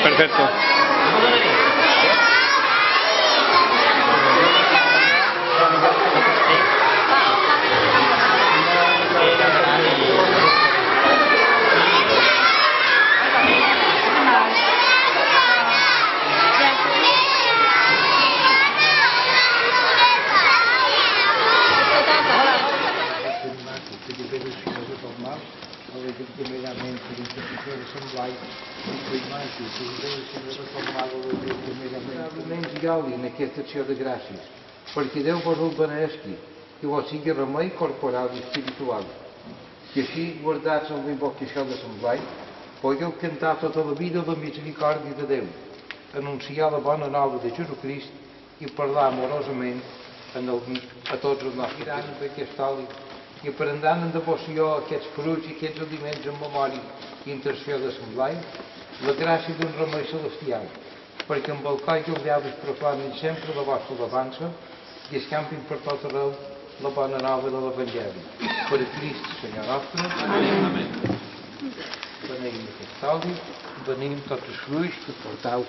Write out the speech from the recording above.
Perfecto. Primeiramente, por intercessor da Assembleia, e depois mais o Senhor primeiramente, ali naquesta cheia de graças, porque Deus vos ubanesque, que o auxílio remeio corporal e espiritual, que assim guardados ao invoque cheia da Assembleia, pois ele cantar toda a vida da misericórdia de Deus, anunciar a boa nova de Jesus Cristo e falar amorosamente a todos os nossos iranos daqueste ali, e para andar de vós Senhor aquests frutos e aquests alimentos em memòria e intercessão da Assembleia, la gràcia d'un remei celestial, perquè amb el coll que els diables proclamin sempre la vostra alabança i escampin per tot arreu la bona nova de l'Evangeli. Per Crist, Senyor nostre. Amén. Beneïm aquest oli, beneïm tots els fruits que portau